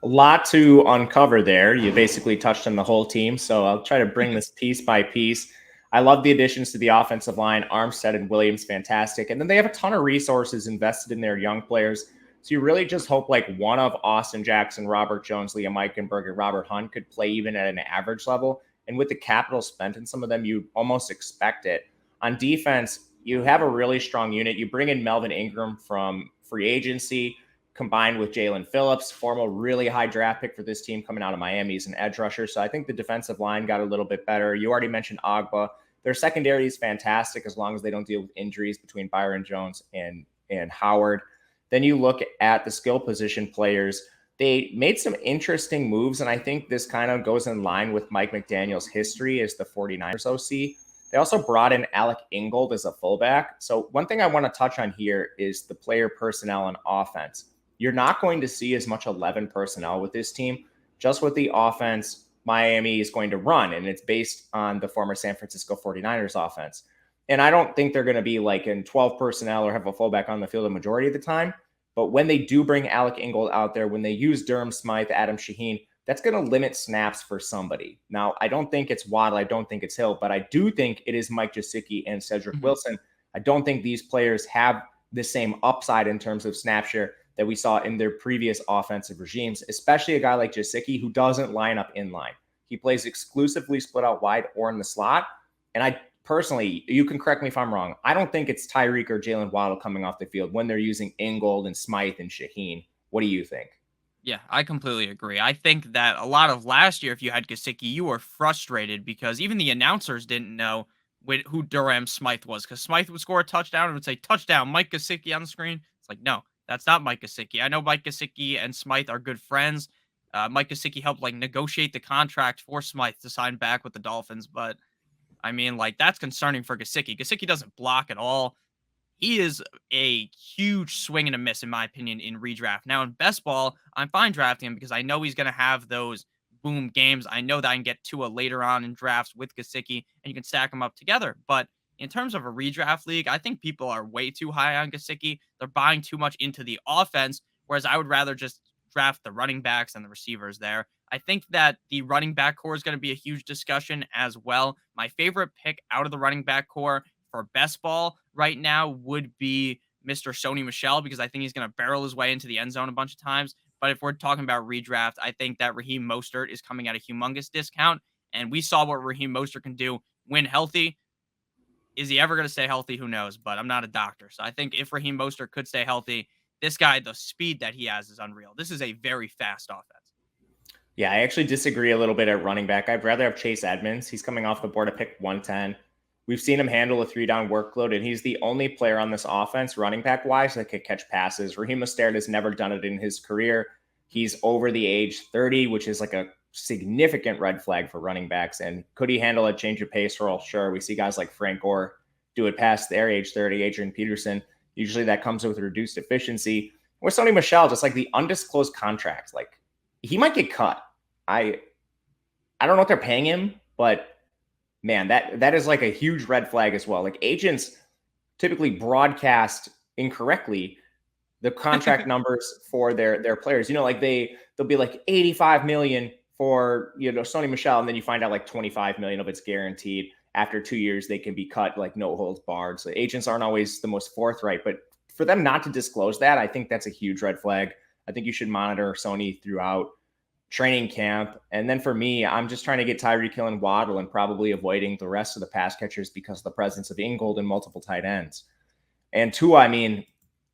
A lot to uncover there. You basically touched on the whole team, so I'll try to bring this piece by piece. I love the additions to the offensive line. Armstead and Williams, fantastic. And then they have a ton of resources invested in their young players. So you really just hope one of Austin Jackson, Robert Jones, Liam Eichenberg, and Robert Hunt could play even at an average level. And with the capital spent in some of them, you almost expect it. On defense, you have a really strong unit. You bring in Melvin Ingram from free agency, combined with Jalen Phillips, former really high draft pick for this team coming out of Miami. He's an edge rusher. So I think the defensive line got a little bit better. You already mentioned Ogba. Their secondary is fantastic as long as they don't deal with injuries between Byron Jones and Howard. Then you look at the skill position players. They made some interesting moves, and I think this kind of goes in line with Mike McDaniel's history as the 49ers OC. They also brought in Alec Ingold as a fullback. So one thing I want to touch on here is the player personnel and offense. You're not going to see as much 11 personnel with this team. Just with the offense Miami is going to run, and it's based on the former San Francisco 49ers offense. And I don't think they're going to be in 12 personnel or have a fullback on the field the majority of the time. But when they do bring Alec Ingold out there, when they use Durham Smythe, Adam Shaheen, that's going to limit snaps for somebody. Now, I don't think it's Waddle. I don't think it's Hill, but I do think it is Mike Gesicki and Cedric Wilson. I don't think these players have the same upside in terms of snap share that we saw in their previous offensive regimes, especially a guy like Gesicki who doesn't line up in line. He plays exclusively split out wide or in the slot. And I personally, you can correct me if I'm wrong, I don't think it's Tyreek or Jalen Waddle coming off the field when they're using Ingold and Smythe and Shaheen. What do you think? Yeah, I completely agree. I think that a lot of last year, if you had Gesicki, you were frustrated because even the announcers didn't know who Durham Smythe was, because Smythe would score a touchdown and would say, touchdown, Mike Gesicki on the screen. It's like, no, that's not Mike Gesicki. I know Mike Gesicki and Smythe are good friends. Mike Gesicki helped negotiate the contract for Smythe to sign back with the Dolphins. But I mean, that's concerning for Gesicki. Gesicki doesn't block at all. He is a huge swing and a miss, in my opinion, in redraft. Now, in best ball, I'm fine drafting him because I know he's going to have those boom games. I know that I can get Tua later on in drafts with Gesicki, and you can stack them up together. But in terms of a redraft league, I think people are way too high on Gesicki. They're buying too much into the offense, whereas I would rather just draft the running backs and the receivers there. I think that the running back core is going to be a huge discussion as well. My favorite pick out of the running back core for best ball right now would be Mr. Sony Michel, because I think he's going to barrel his way into the end zone a bunch of times. But if we're talking about redraft, I think that Raheem Mostert is coming at a humongous discount. And we saw what Raheem Mostert can do when healthy. Is he ever going to stay healthy? Who knows? But I'm not a doctor. So I think if Raheem Mostert could stay healthy, this guy, the speed that he has is unreal. This is a very fast offense. Yeah, I actually disagree a little bit at running back. I'd rather have Chase Edmonds. He's coming off the board at pick 110. We've seen him handle a 3-down workload, and he's the only player on this offense, running back wise, that could catch passes. Raheem Mostert has never done it in his career. He's over the age 30, which is like a significant red flag for running backs. And could he handle a change of pace role? Sure. We see guys like Frank Gore do it past their age 30, Adrian Peterson. Usually that comes with reduced efficiency. With Sony Michel, just like the undisclosed contract, like he might get cut. I don't know what they're paying him, but man, that is like a huge red flag as well. Like agents typically broadcast incorrectly the contract numbers for their players. Like they'll be like 85 million for Sony Michel, and then you find out like 25 million of it's guaranteed. After 2 years, they can be cut like no holds barred. So agents aren't always the most forthright, but for them not to disclose that, I think that's a huge red flag. I think you should monitor Sony throughout training camp. And then for me, I'm just trying to get Tyreek Hill and Waddle and probably avoiding the rest of the pass catchers because of the presence of Ingold and multiple tight ends. And Tua, I mean,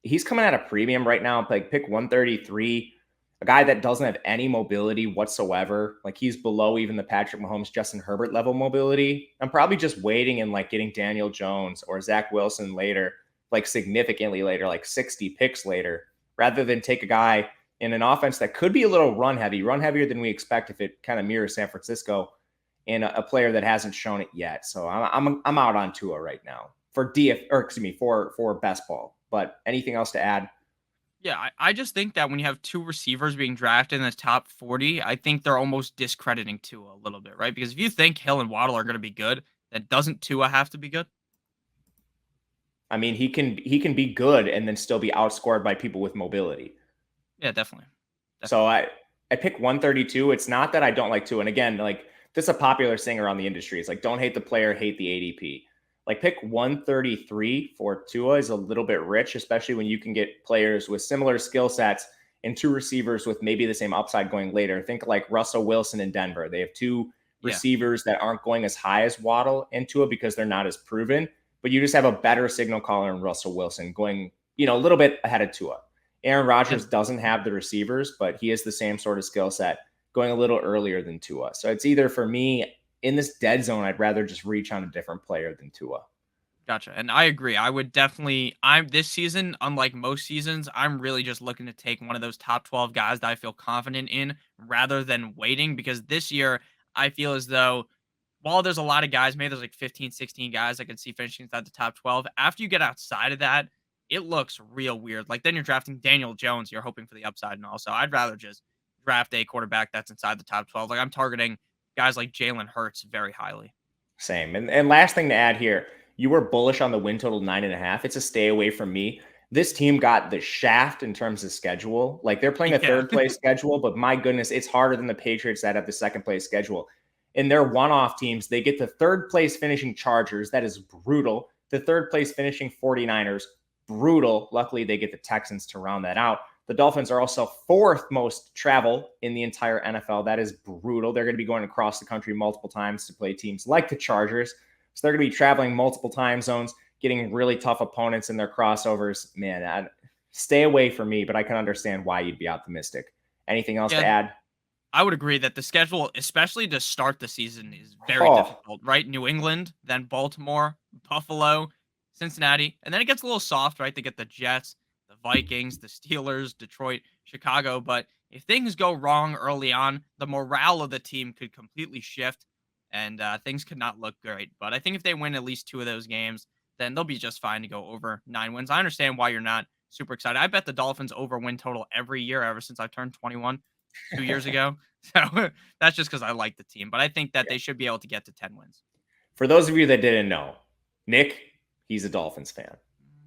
he's coming at a premium right now, like pick 133, a guy that doesn't have any mobility whatsoever. Like he's below even the Patrick Mahomes, Justin Herbert level mobility. I'm probably just waiting and like getting Daniel Jones or Zack Wilson later, like significantly later, like 60 picks later, rather than take a guy in an offense that could be a little run heavier than we expect if it kind of mirrors San Francisco, and a player that hasn't shown it yet. So I'm out on Tua right now for for best ball. But anything else to add? Yeah, I just think that when you have two receivers being drafted in the top 40, I think they're almost discrediting Tua a little bit, right? Because if you think Hill and Waddle are going to be good, then doesn't Tua have to be good? I mean, he can be good and then still be outscored by people with mobility. Yeah, definitely. So I pick 132. It's not that I don't like Tua. And again, like this is a popular thing around the industry. It's like, don't hate the player, hate the ADP. Like pick 133 for Tua is a little bit rich, especially when you can get players with similar skill sets and two receivers with maybe the same upside going later. Think like Russell Wilson in Denver. They have two receivers that aren't going as high as Waddle and Tua because they're not as proven, but you just have a better signal caller in Russell Wilson going, a little bit ahead of Tua. Aaron Rodgers doesn't have the receivers, but he has the same sort of skill set going a little earlier than Tua. So it's either for me in this dead zone, I'd rather just reach on a different player than Tua. Gotcha. And I agree. I would definitely, I'm this season, unlike most seasons, I'm really just looking to take one of those top 12 guys that I feel confident in rather than waiting, because this year I feel as though while there's a lot of guys, maybe there's like 15, 16 guys I could see finishing inside the top 12. After you get outside of that, it looks real weird. Like then you're drafting Daniel Jones, you're hoping for the upside and all. So I'd rather just draft a quarterback that's inside the top 12. Like I'm targeting guys like Jalen Hurts very highly. Same. And last thing to add here, you were bullish on the win total 9.5. It's a stay away from me. This team got the shaft in terms of schedule. Like they're playing a third place schedule, but my goodness, it's harder than the Patriots that have the second place schedule. In their one-off teams, they get the third place finishing Chargers. That is brutal. The third place finishing 49ers, brutal. Luckily, they get the Texans to round that out. The Dolphins are also fourth most travel in the entire NFL. That is brutal. They're going to be going across the country multiple times to play teams like the Chargers. So they're going to be traveling multiple time zones, getting really tough opponents in their crossovers. Man, stay away from me, but I can understand why you'd be optimistic. Anything else to add? I would agree that the schedule, especially to start the season, is very difficult, right? New England, then Baltimore, Buffalo, Cincinnati, and then it gets a little soft, right? They get the Jets, the Vikings, the Steelers, Detroit, Chicago. But if things go wrong early on, the morale of the team could completely shift and things could not look great. But I think if they win at least two of those games, then they'll be just fine to go over 9 wins. I understand why you're not super excited. I bet the Dolphins over win total every year ever since I turned 21 2 years ago. So that's just because I like the team. But I think that they should be able to get to 10 wins. For those of you that didn't know, Nick, he's a Dolphins fan.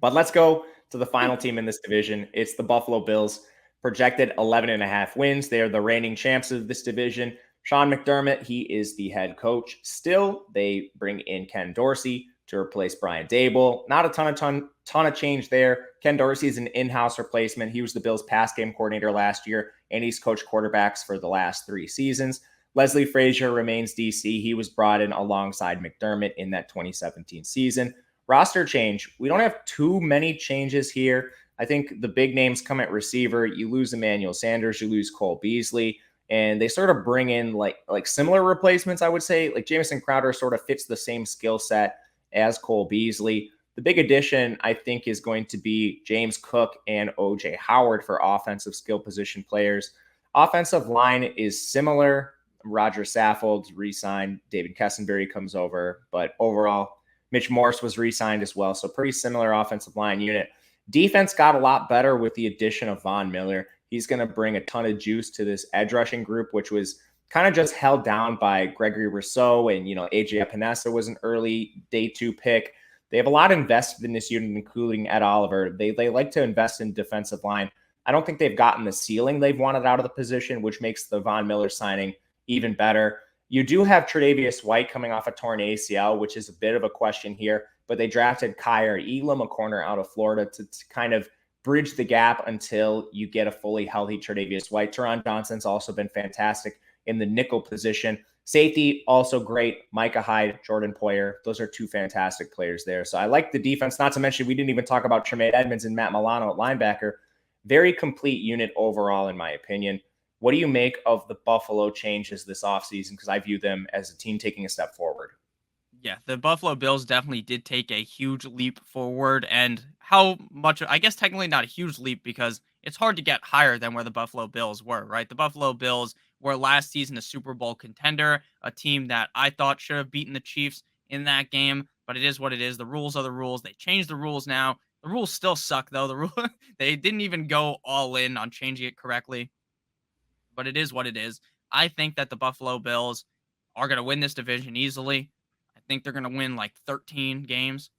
But let's go to the final team in this division. It's the Buffalo Bills. projected 11.5 wins. They are the reigning champs of this division. Sean McDermott, he is the head coach. Still, they bring in Ken Dorsey to replace Brian Daboll. Not a ton of change there. Ken Dorsey is an in-house replacement. He was the Bills' pass game coordinator last year, and he's coached quarterbacks for the last 3 seasons. Leslie Frazier remains DC. He was brought in alongside McDermott in that 2017 season. Roster change. We don't have too many changes here. I think the big names come at receiver. You lose Emmanuel Sanders, you lose Cole Beasley, and they sort of bring in like similar replacements, I would say. Like Jamison Crowder sort of fits the same skill set as Cole Beasley. The big addition, I think, is going to be James Cook and OJ Howard for offensive skill position players. Offensive line is similar. Roger Saffold re-signed. David Kessenberry comes over. But overall, Mitch Morse was re-signed as well. So pretty similar offensive line unit. Defense got a lot better with the addition of Von Miller. He's going to bring a ton of juice to this edge rushing group, which was kind of just held down by Gregory Rousseau, and AJ Epinesa was an early day 2 pick. They have a lot invested in this unit, including Ed Oliver. They like to invest in defensive line. I don't think they've gotten the ceiling they've wanted out of the position, which makes the Von Miller signing even better. You do have Tre'Davious White coming off a torn ACL, which is a bit of a question here, but they drafted Kyer Elam, a corner out of Florida, to kind of bridge the gap until you get a fully healthy Tre'Davious White. Teron Johnson's also been fantastic in the nickel position. Safety, also great. Micah Hyde, Jordan Poyer. Those are 2 fantastic players there. So I like the defense, not to mention we didn't even talk about Tremaine Edmonds and Matt Milano at linebacker. Very complete unit overall, in my opinion. What do you make of the Buffalo changes this offseason? Because I view them as a team taking a step forward. Yeah, the Buffalo Bills definitely did take a huge leap forward. And how much, I guess technically not a huge leap, because it's hard to get higher than where the Buffalo Bills were, right? The Buffalo Bills were last season a Super Bowl contender, a team that I thought should have beaten the Chiefs in that game, but it is what it is. The rules are the rules. They changed the rules now. The rules still suck, though. They didn't even go all in on changing it correctly, but it is what it is. I think that the Buffalo Bills are going to win this division easily. I think they're going to win like 13 games.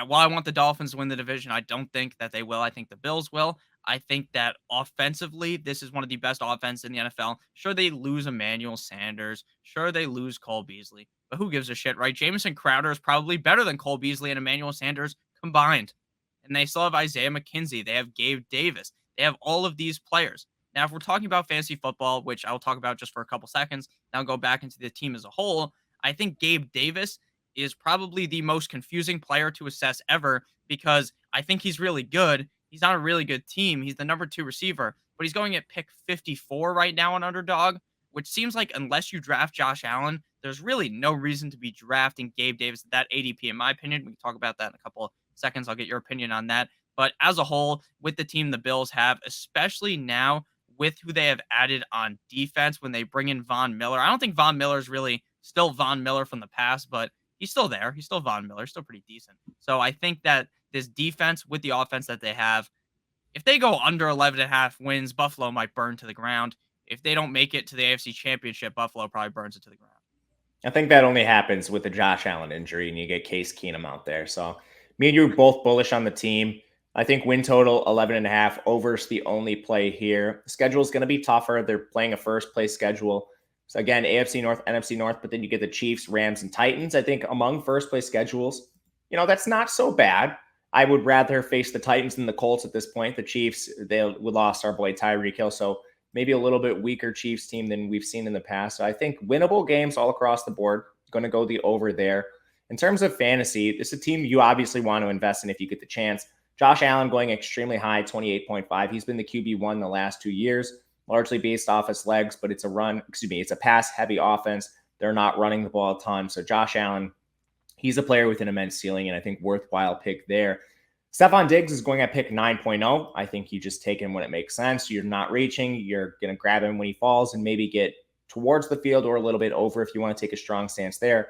While I want the Dolphins to win the division, I don't think that they will. I think the Bills will. I think that offensively, this is one of the best offenses in the NFL. Sure, they lose Emmanuel Sanders. Sure, they lose Cole Beasley. But who gives a shit, right? Jamison Crowder is probably better than Cole Beasley and Emmanuel Sanders combined. And they still have Isaiah McKenzie. They have Gabe Davis. They have all of these players. Now, if we're talking about fantasy football, which I'll talk about just for a couple seconds, now go back into the team as a whole, I think Gabe Davis is probably the most confusing player to assess ever, because I think he's really good. He's on a really good team. He's the number 2 receiver, but he's going at pick 54 right now on Underdog, which seems like unless you draft Josh Allen, there's really no reason to be drafting Gabe Davis at that ADP, in my opinion. We can talk about that in a couple of seconds. I'll get your opinion on that. But as a whole, with the team the Bills have, especially now with who they have added on defense when they bring in Von Miller, I don't think Von Miller is really still Von Miller from the past, but he's still there. He's still Von Miller, still pretty decent. So I think that this defense with the offense that they have, if they go under 11.5 wins, Buffalo might burn to the ground. If they don't make it to the AFC Championship, Buffalo probably burns it to the ground. I think that only happens with the Josh Allen injury and you get Case Keenum out there. So me and you are both bullish on the team. I think win total 11.5. Over's the only play here. The schedule is going to be tougher. They're playing a first place schedule. So again, AFC North, NFC North, but then you get the Chiefs, Rams, and Titans. I think among first place schedules, that's not so bad. I would rather face the Titans than the Colts at this point. The Chiefs, we lost our boy Tyreek Hill, so maybe a little bit weaker Chiefs team than we've seen in the past. So I think winnable games all across the board. Going to go the over there. In terms of fantasy, this is a team you obviously want to invest in if you get the chance. Josh Allen going extremely high, 28.5. He's been the QB1 the last 2 years, largely based off his legs, but it's a pass-heavy offense. They're not running the ball a ton. So Josh Allen, he's a player with an immense ceiling, and I think worthwhile pick there. Stephon Diggs is going at pick 9.0. I think you just take him when it makes sense. You're not reaching. You're going to grab him when he falls and maybe get towards the field or a little bit over if you want to take a strong stance there.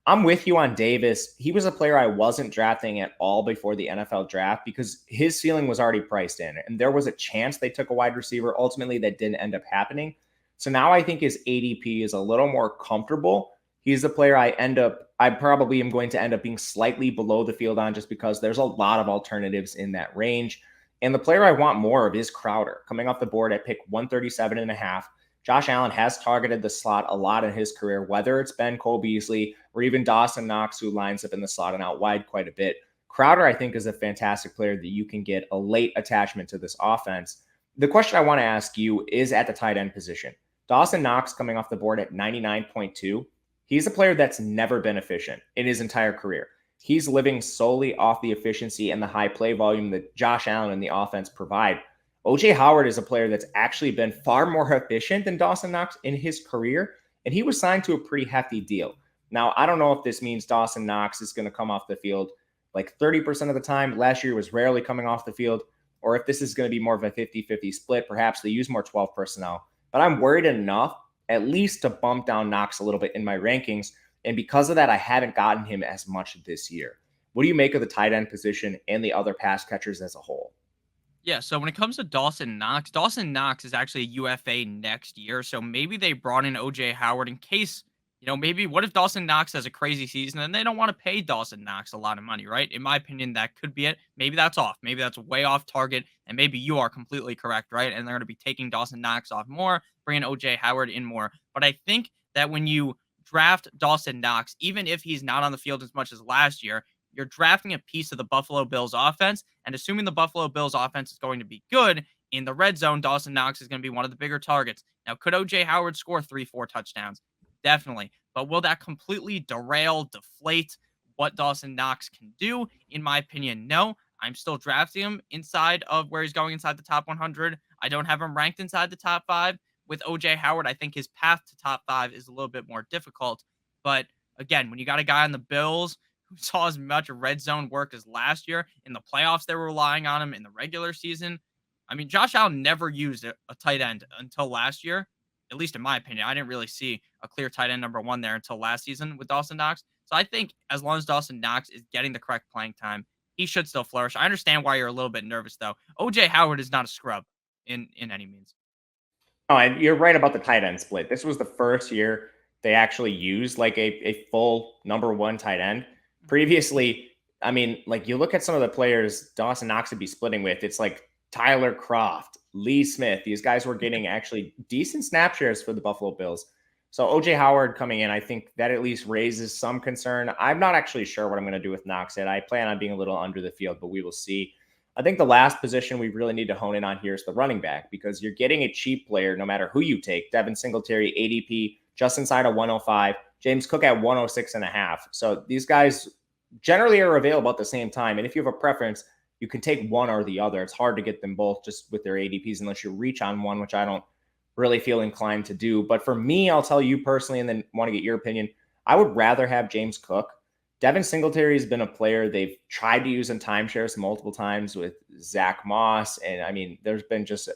I'm with you on Davis. He was a player I wasn't drafting at all before the NFL draft because his ceiling was already priced in, and there was a chance they took a wide receiver. Ultimately, that didn't end up happening. So now I think his ADP is a little more comfortable. He's the player I probably am going to end up being slightly below the field on just because there's a lot of alternatives in that range. And the player I want more of is Crowder, coming off the board at pick 137.5. Josh Allen has targeted the slot a lot in his career, whether it's been Cole Beasley or even Dawson Knox, who lines up in the slot and out wide quite a bit. Crowder, I think, is a fantastic player that you can get a late attachment to this offense. The question I want to ask you is at the tight end position. Dawson Knox coming off the board at 99.2. He's a player that's never been efficient in his entire career. He's living solely off the efficiency and the high play volume that Josh Allen and the offense provide. OJ Howard is a player that's actually been far more efficient than Dawson Knox in his career, and he was signed to a pretty hefty deal. Now, I don't know if this means Dawson Knox is going to come off the field like 30% of the time. Last year was rarely coming off the field, or if this is going to be more of a 50-50 split. Perhaps they use more 12 personnel. But I'm worried enough, at least to bump down Knox a little bit in my rankings. And because of that, I haven't gotten him as much this year. What do you make of the tight end position and the other pass catchers as a whole? Yeah, so when it comes to Dawson Knox is actually a UFA next year. So maybe they brought in OJ Howard in case, maybe what if Dawson Knox has a crazy season and they don't want to pay Dawson Knox a lot of money, right? In my opinion, that could be it. Maybe that's off. Maybe that's way off target. And maybe you are completely correct, right? And they're going to be taking Dawson Knox off more, bringing OJ Howard in more. But I think that when you draft Dawson Knox, even if he's not on the field as much as last year, you're drafting a piece of the Buffalo Bills offense, and assuming the Buffalo Bills offense is going to be good in the red zone, Dawson Knox is going to be one of the bigger targets. Now, could OJ Howard score 3-4 touchdowns? Definitely. But will that completely deflate what Dawson Knox can do? In my opinion, no. I'm still drafting him inside of where he's going inside the top 100. I don't have him ranked inside the top 5. With OJ Howard, I think his path to top 5 is a little bit more difficult. But again, when you got a guy on the Bills who saw as much red zone work as last year. In the playoffs, they were relying on him. In the regular season, I mean, Josh Allen never used a tight end until last year, at least in my opinion. I didn't really see a clear tight end number 1 there until last season with Dawson Knox. So I think as long as Dawson Knox is getting the correct playing time, he should still flourish. I understand why you're a little bit nervous, though. OJ Howard is not a scrub in any means. Oh, and you're right about the tight end split. This was the first year they actually used like a full number 1 tight end. Previously, I mean, like you look at some of the players Dawson Knox would be splitting with, it's like Tyler Kroft, Lee Smith. These guys were getting actually decent snap shares for the Buffalo Bills. So OJ Howard coming in, I think that at least raises some concern. I'm not actually sure what I'm going to do with Knox yet. I plan on being a little under the field, but we will see. I think the last position we really need to hone in on here is the running back, because you're getting a cheap player no matter who you take. Devin Singletary, ADP, just inside of 105. James Cook at 106.5. So these guys generally are available at the same time. And if you have a preference, you can take one or the other. It's hard to get them both just with their ADPs unless you reach on one, which I don't really feel inclined to do. But for me, I'll tell you personally, and then want to get your opinion, I would rather have James Cook. Devin Singletary has been a player they've tried to use in timeshares multiple times with Zach Moss. And I mean, there's been just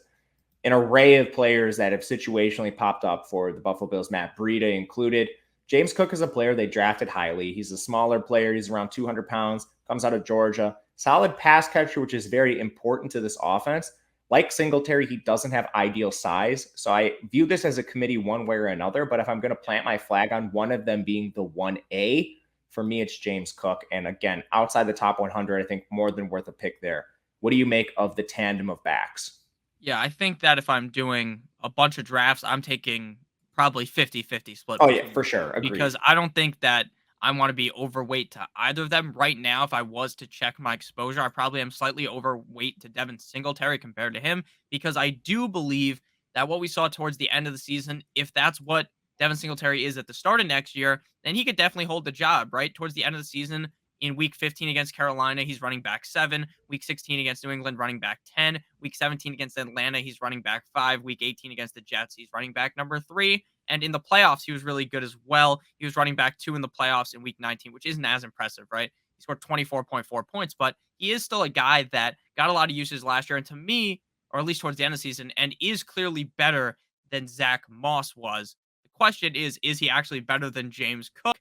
an array of players that have situationally popped up for the Buffalo Bills, Matt Breida included. James Cook is a player they drafted highly. He's a smaller player. He's around 200 pounds, comes out of Georgia. Solid pass catcher, which is very important to this offense. Like Singletary, he doesn't have ideal size. So I view this as a committee one way or another. But if I'm going to plant my flag on one of them being the 1A, for me, it's James Cook. And again, outside the top 100, I think more than worth a pick there. What do you make of the tandem of backs? Yeah, I think that if I'm doing a bunch of drafts, I'm taking probably 50-50 split Oh, yeah, between for the sure. two, Agreed. because I don't think that I want to be overweight to either of them right now. If I was to check my exposure, I probably am slightly overweight to Devin Singletary compared to him, because I do believe that what we saw towards the end of the season, if that's what Devin Singletary is at the start of next year, then he could definitely hold the job, right? Towards the end of the season, in week 15 against Carolina, he's running back 7. Week 16 against New England, running back 10. Week 17 against Atlanta, he's running back 5. Week 18 against the Jets, he's running back number 3. And in the playoffs, he was really good as well. He was running back 2 in the playoffs in week 19, which isn't as impressive, right? He scored 24.4 points, but he is still a guy that got a lot of uses last year. And to me, or at least towards the end of the season, and is clearly better than Zach Moss was. The question is he actually better than James Cook?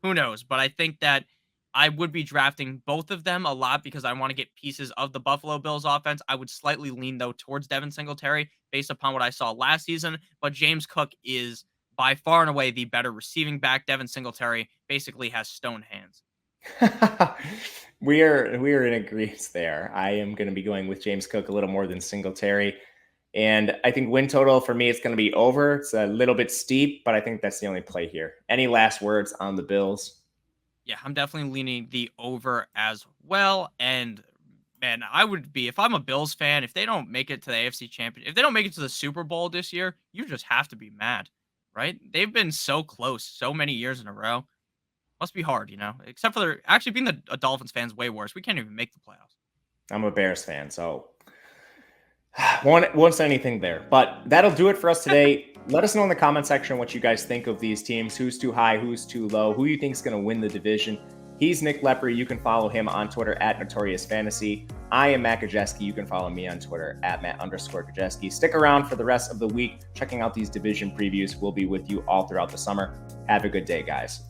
Who knows? But I think that I would be drafting both of them a lot because I want to get pieces of the Buffalo Bills offense. I would slightly lean, though, towards Devin Singletary based upon what I saw last season. But James Cook is by far and away the better receiving back. Devin Singletary basically has stone hands. We are in agreement there. I am going to be going with James Cook a little more than Singletary. And I think win total for me, it's going to be over. It's a little bit steep, but I think that's the only play here. Any last words on the Bills? Yeah, I'm definitely leaning the over as well. And man, I would be, if I'm a Bills fan, if they don't make it to the AFC Champion, if they don't make it to the Super Bowl this year, you just have to be mad, right? They've been so close so many years in a row. Must be hard, except for actually being the Dolphins fans way worse. We can't even make the playoffs. I'm a Bears fan, so won't say anything there. But that'll do it for us today. Let us know in the comment section what you guys think of these teams. Who's too high? Who's too low? Who you think is going to win the division? He's Nick Lepri. You can follow him on Twitter at Notorious Fantasy. I am Matt Gajewski. You can follow me on Twitter at Matt_Gajewski. Stick around for the rest of the week, checking out these division previews. We'll be with you all throughout the summer. Have a good day, guys.